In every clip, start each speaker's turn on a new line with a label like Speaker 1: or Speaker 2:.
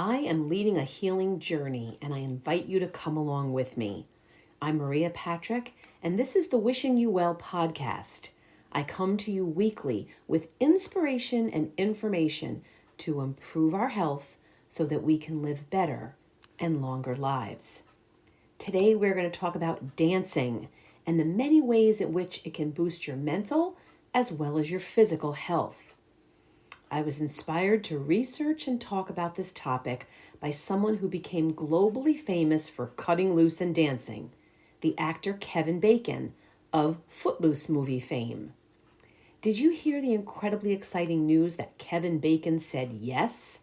Speaker 1: I am leading a healing journey, and I invite you to come along with me. I'm Maria Patrick, and this is the Wishing You Well podcast. I come to you weekly with inspiration and information to improve our health so that we can live better and longer lives. Today, we're going to talk about dancing and the many ways in which it can boost your mental as well as your physical health. I was inspired to research and talk about this topic by someone who became globally famous for cutting loose and dancing, the actor Kevin Bacon of Footloose movie fame. Did you hear the incredibly exciting news that Kevin Bacon said yes?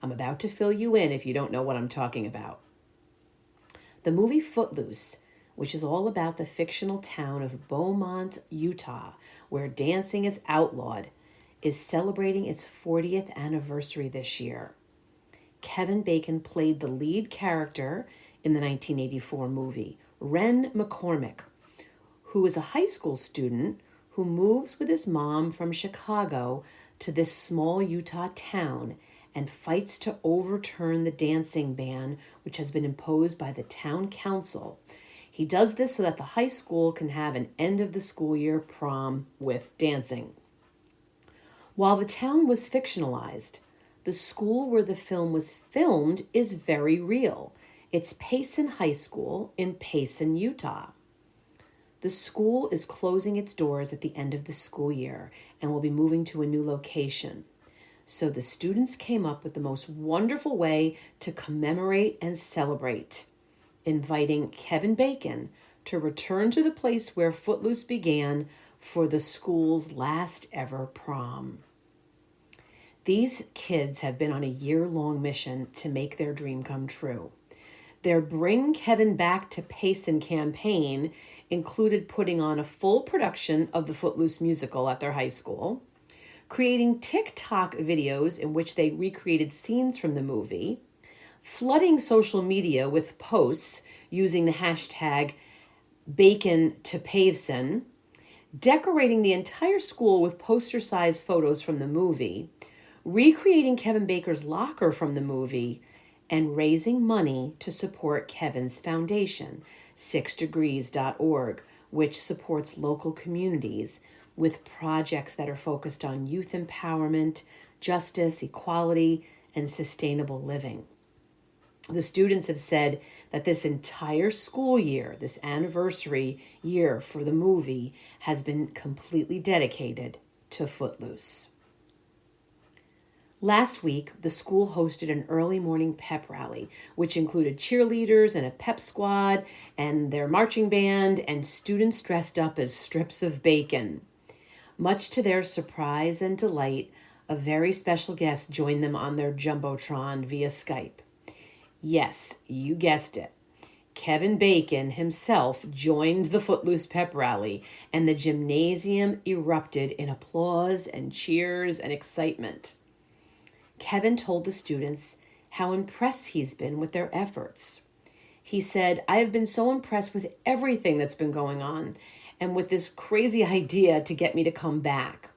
Speaker 1: I'm about to fill you in if you don't know what I'm talking about. The movie Footloose, which is all about the fictional town of Beaumont, Utah, where dancing is outlawed, is celebrating its 40th anniversary this year. Kevin Bacon played the lead character in the 1984 movie, Ren McCormick, who is a high school student who moves with his mom from Chicago to this small Utah town and fights to overturn the dancing ban, which has been imposed by the town council. He does this so that the high school can have an end of the school year prom with dancing. While the town was fictionalized, the school where the film was filmed is very real. It's Payson High School in Payson, Utah. The school is closing its doors at the end of the school year and will be moving to a new location. So the students came up with the most wonderful way to commemorate and celebrate, inviting Kevin Bacon to return to the place where Footloose began for the school's last ever prom. These kids have been on a year-long mission to make their dream come true. Their Bring Kevin Back to Payson campaign included putting on a full production of the Footloose musical at their high school, creating TikTok videos in which they recreated scenes from the movie, flooding social media with posts using the hashtag #BaconToPayson, decorating the entire school with poster-sized photos from the movie, recreating Kevin Baker's locker from the movie, and raising money to support Kevin's foundation, 6degrees.org, which supports local communities with projects that are focused on youth empowerment, justice, equality, and sustainable living. The students have said that this entire school year, this anniversary year for the movie, has been completely dedicated to Footloose. Last week, the school hosted an early morning pep rally, which included cheerleaders and a pep squad and their marching band and students dressed up as strips of bacon. Much to their surprise and delight, a very special guest joined them on their Jumbotron via Skype. Yes, you guessed it. Kevin Bacon himself joined the Footloose pep rally, and the gymnasium erupted in applause and cheers and excitement. Kevin told the students how impressed he's been with their efforts. He said, "I have been so impressed with everything that's been going on and with this crazy idea to get me to come back.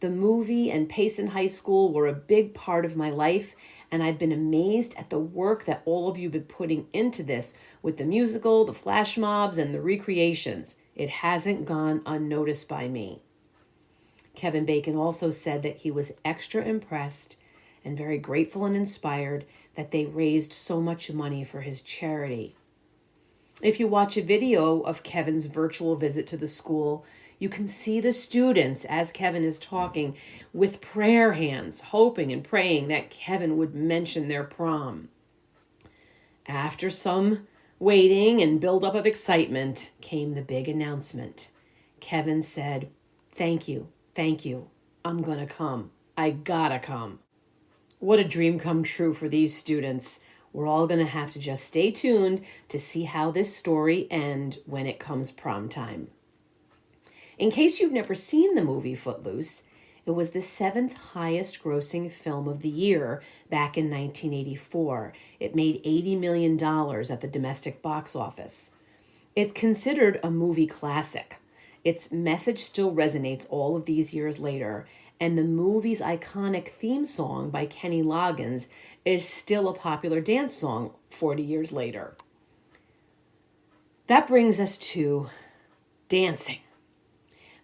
Speaker 1: The movie and Payson High School were a big part of my life, and I've been amazed at the work that all of you have been putting into this with the musical, the flash mobs, and the recreations. It hasn't gone unnoticed by me." Kevin Bacon also said that he was extra impressed and very grateful and inspired that they raised so much money for his charity. If you watch a video of Kevin's virtual visit to the school, you can see the students, as Kevin is talking, with prayer hands, hoping and praying that Kevin would mention their prom. After some waiting and buildup of excitement came the big announcement. Kevin said, thank you, I'm gonna come. I gotta come." What a dream come true for these students. We're all going to have to just stay tuned to see how this story ends when it comes prom time. In case you've never seen the movie Footloose, it was the 7th highest grossing film of the year back in 1984. It made $80 million at the domestic box office. It's considered a movie classic. Its message still resonates all of these years later, And the movie's iconic theme song by Kenny Loggins is still a popular dance song 40 years later. That brings us to dancing.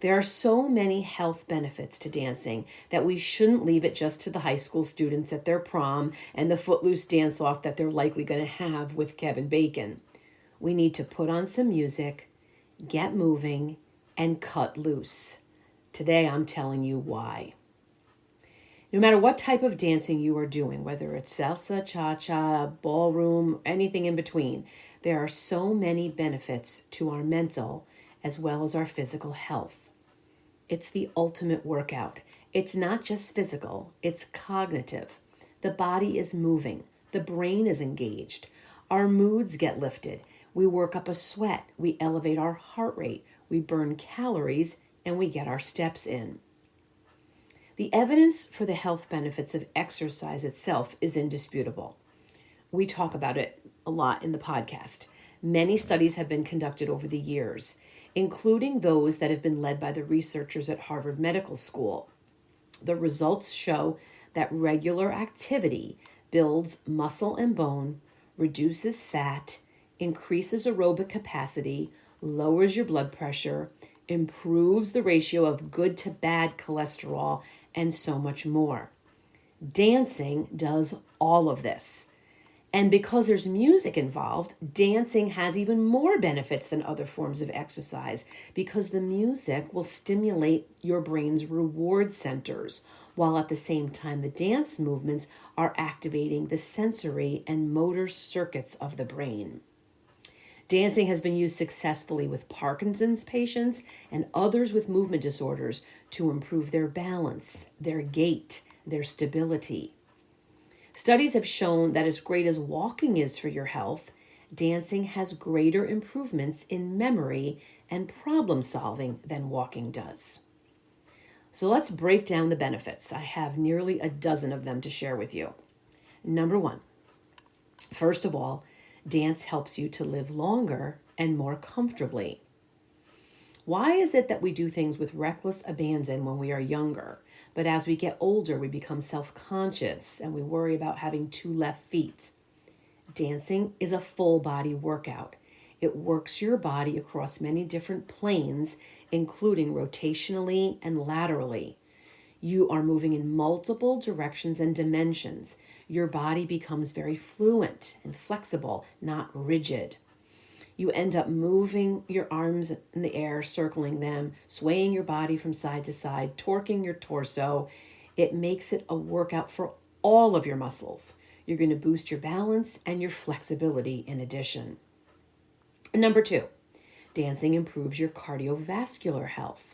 Speaker 1: There are so many health benefits to dancing that we shouldn't leave it just to the high school students at their prom and the Footloose dance-off that they're likely going to have with Kevin Bacon. We need to put on some music, get moving, and cut loose. Today I'm telling you why. No matter what type of dancing you are doing, whether it's salsa, cha-cha, ballroom, anything in between, there are so many benefits to our mental as well as our physical health. It's the ultimate workout. It's not just physical, it's cognitive. The body is moving. The brain is engaged. Our moods get lifted. We work up a sweat. We elevate our heart rate. We burn calories, and we get our steps in. The evidence for the health benefits of exercise itself is indisputable. We talk about it a lot in the podcast. Many studies have been conducted over the years, including those that have been led by the researchers at Harvard Medical School. The results show that regular activity builds muscle and bone, reduces fat, increases aerobic capacity, lowers your blood pressure, improves the ratio of good to bad cholesterol, and so much more. Dancing does all of this. And because there's music involved, dancing has even more benefits than other forms of exercise because the music will stimulate your brain's reward centers, while at the same time the dance movements are activating the sensory and motor circuits of the brain. Dancing has been used successfully with Parkinson's patients and others with movement disorders to improve their balance, their gait, their stability. Studies have shown that as great as walking is for your health, dancing has greater improvements in memory and problem solving than walking does. So let's break down the benefits. I have nearly a dozen of them to share with you. Number one, first of all, dance helps you to live longer and more comfortably. Why is it that we do things with reckless abandon when we are younger, but as we get older, we become self-conscious and we worry about having two left feet? Dancing is a full body workout. It works your body across many different planes, including rotationally and laterally. You are moving in multiple directions and dimensions. Your body becomes very fluent and flexible, not rigid. You end up moving your arms in the air, circling them, swaying your body from side to side, torquing your torso. It makes it a workout for all of your muscles. You're going to boost your balance and your flexibility in addition. Number two, dancing improves your cardiovascular health.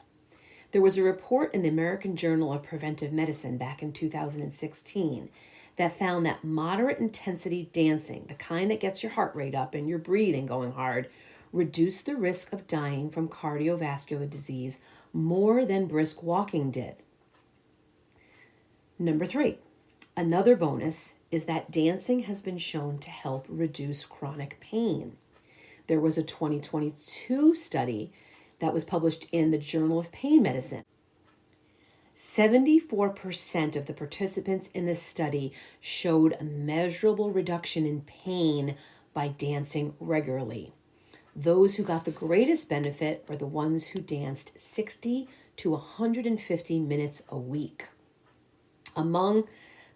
Speaker 1: There was a report in the American Journal of Preventive Medicine back in 2016 that found that moderate intensity dancing, the kind that gets your heart rate up and your breathing going hard, reduced the risk of dying from cardiovascular disease more than brisk walking did. Number three, another bonus is that dancing has been shown to help reduce chronic pain. There was a 2022 study that was published in the Journal of Pain Medicine. 74% of the participants in this study showed a measurable reduction in pain by dancing regularly. Those who got the greatest benefit were the ones who danced 60 to 150 minutes a week. Among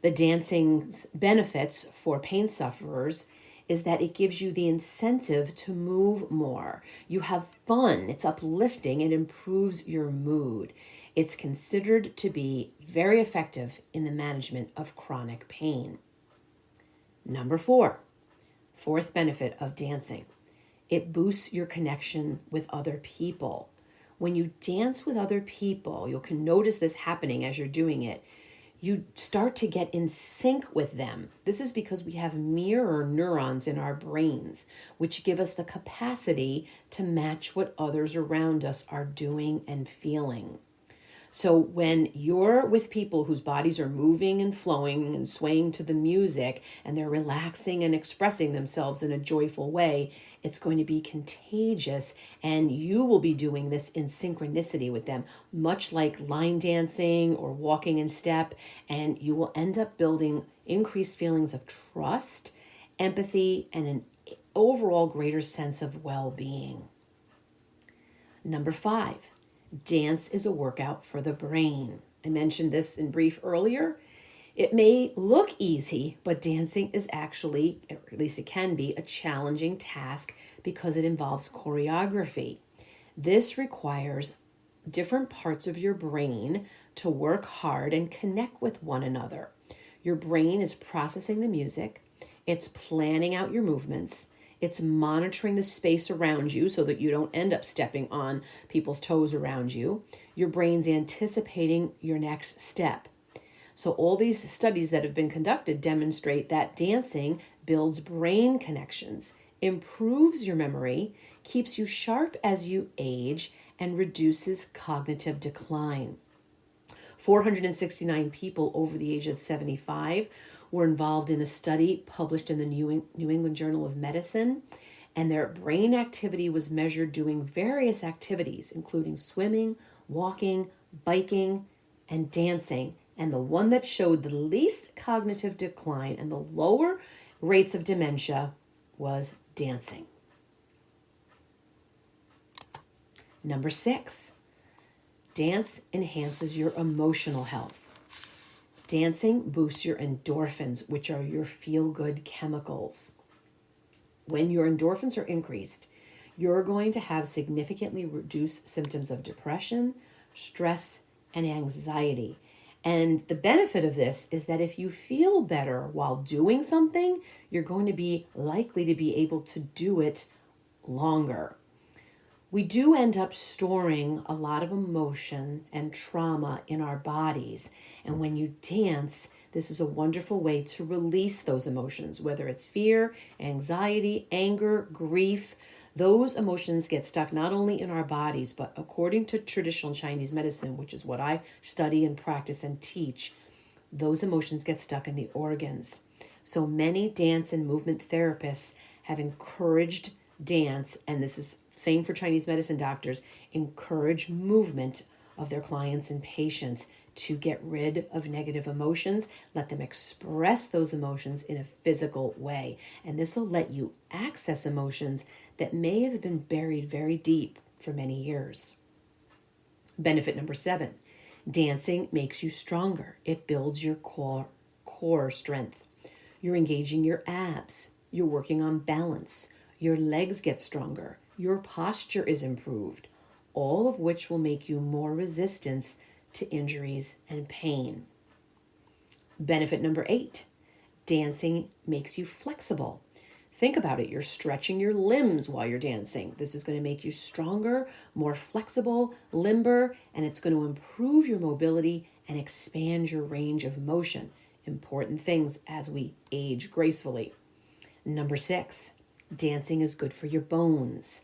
Speaker 1: the dancing's benefits for pain sufferers is that it gives you the incentive to move more. You have fun, it's uplifting, it improves your mood. It's considered to be very effective in the management of chronic pain. Number four, fourth benefit of dancing. It boosts your connection with other people. When you dance with other people, you can notice this happening as you're doing it. You start to get in sync with them. This is because we have mirror neurons in our brains, which give us the capacity to match what others around us are doing and feeling. So when you're with people whose bodies are moving and flowing and swaying to the music, and they're relaxing and expressing themselves in a joyful way, it's going to be contagious, and you will be doing this in synchronicity with them, much like line dancing or walking in step, and you will end up building increased feelings of trust, empathy, and an overall greater sense of well-being. Number 5, dance is a workout for the brain. I mentioned this in brief earlier. It may look easy, but dancing is actually, or at least it can be, a challenging task because it involves choreography. This requires different parts of your brain to work hard and connect with one another. Your brain is processing the music, it's planning out your movements, it's monitoring the space around you so that you don't end up stepping on people's toes around you. Your brain's anticipating your next step. So all these studies that have been conducted demonstrate that dancing builds brain connections, improves your memory, keeps you sharp as you age, and reduces cognitive decline. 469 people over the age of 75 were involved in a study published in the New England Journal of Medicine, and their brain activity was measured doing various activities, including swimming, walking, biking, and dancing. And the one that showed the least cognitive decline and the lower rates of dementia was dancing. Number 6, dance enhances your emotional health. Dancing boosts your endorphins, which are your feel-good chemicals. When your endorphins are increased, you're going to have significantly reduced symptoms of depression, stress, and anxiety. And the benefit of this is that if you feel better while doing something, you're going to be likely to be able to do it longer. We do end up storing a lot of emotion and trauma in our bodies. And when you dance, this is a wonderful way to release those emotions, whether it's fear, anxiety, anger, grief. Those emotions get stuck not only in our bodies, but according to traditional Chinese medicine, which is what I study and practice and teach, those emotions get stuck in the organs. So many dance and movement therapists have encouraged dance, and this is same for Chinese medicine doctors, encourage movement of their clients and patients to get rid of negative emotions, let them express those emotions in a physical way. And this will let you access emotions that may have been buried very deep for many years. Benefit number 7, dancing makes you stronger. It builds your core strength. You're engaging your abs. You're working on balance. Your legs get stronger. Your posture is improved, all of which will make you more resistant to injuries and pain. Benefit number 8, dancing makes you flexible. Think about it. You're stretching your limbs while you're dancing. This is going to make you stronger, more flexible, limber, and it's going to improve your mobility and expand your range of motion. Important things as we age gracefully. Number 6, dancing is good for your bones.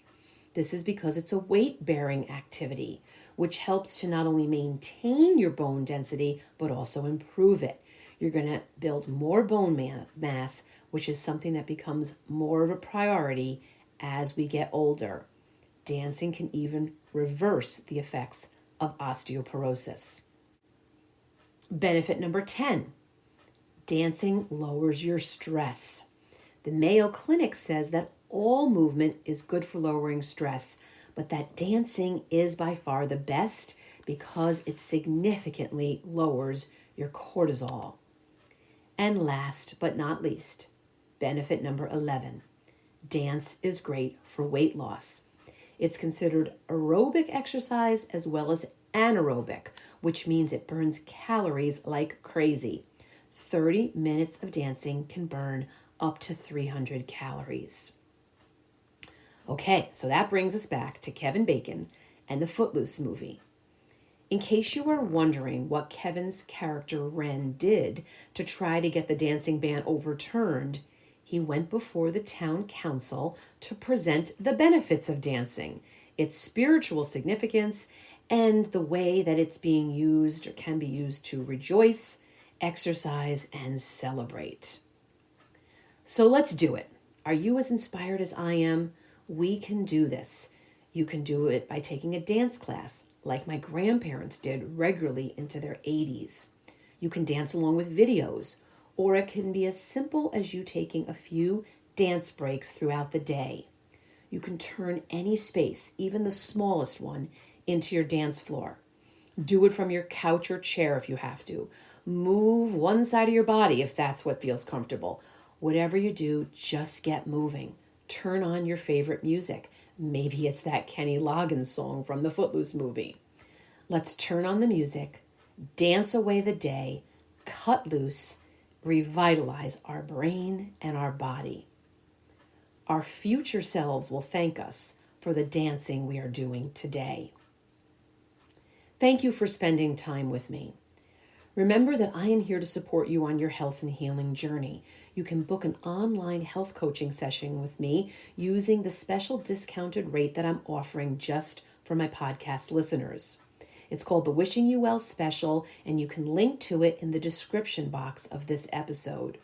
Speaker 1: This is because it's a weight-bearing activity, which helps to not only maintain your bone density, but also improve it. You're going to build more bone mass, which is something that becomes more of a priority as we get older. Dancing can even reverse the effects of osteoporosis. Benefit number 10, dancing lowers your stress. The Mayo Clinic says that all movement is good for lowering stress, but that dancing is by far the best because it significantly lowers your cortisol. And last but not least, benefit number 11, dance is great for weight loss. It's considered aerobic exercise as well as anaerobic, which means it burns calories like crazy. 30 minutes of dancing can burn up to 300 calories. Okay, so that brings us back to Kevin Bacon and the Footloose movie. In case you are wondering what Kevin's character Ren did to try to get the dancing ban overturned, he went before the town council to present the benefits of dancing, its spiritual significance, and the way that it's being used or can be used to rejoice, exercise, and celebrate. So let's do it. Are you as inspired as I am? We can do this. You can do it by taking a dance class, like my grandparents did regularly into their 80s. You can dance along with videos, or it can be as simple as you taking a few dance breaks throughout the day. You can turn any space, even the smallest one, into your dance floor. Do it from your couch or chair if you have to. Move one side of your body if that's what feels comfortable. Whatever you do, just get moving. Turn on your favorite music. Maybe it's that Kenny Loggins song from the Footloose movie. Let's turn on the music, dance away the day, cut loose, revitalize our brain and our body. Our future selves will thank us for the dancing we are doing today. Thank you for spending time with me. Remember that I am here to support you on your health and healing journey. You can book an online health coaching session with me using the special discounted rate that I'm offering just for my podcast listeners. It's called the Wishing You Well Special, and you can link to it in the description box of this episode.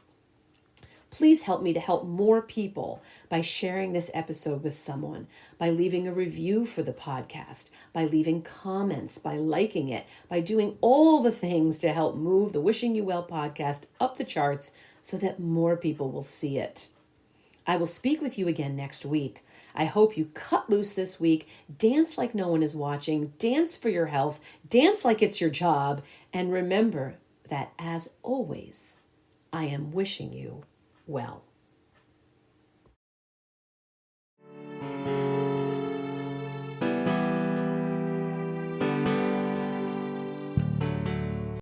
Speaker 1: Please help me to help more people by sharing this episode with someone, by leaving a review for the podcast, by leaving comments, by liking it, by doing all the things to help move the Wishing You Well podcast up the charts so that more people will see it. I will speak with you again next week. I hope you cut loose this week, dance like no one is watching, dance for your health, dance like it's your job, and remember that, as always, I am wishing you well.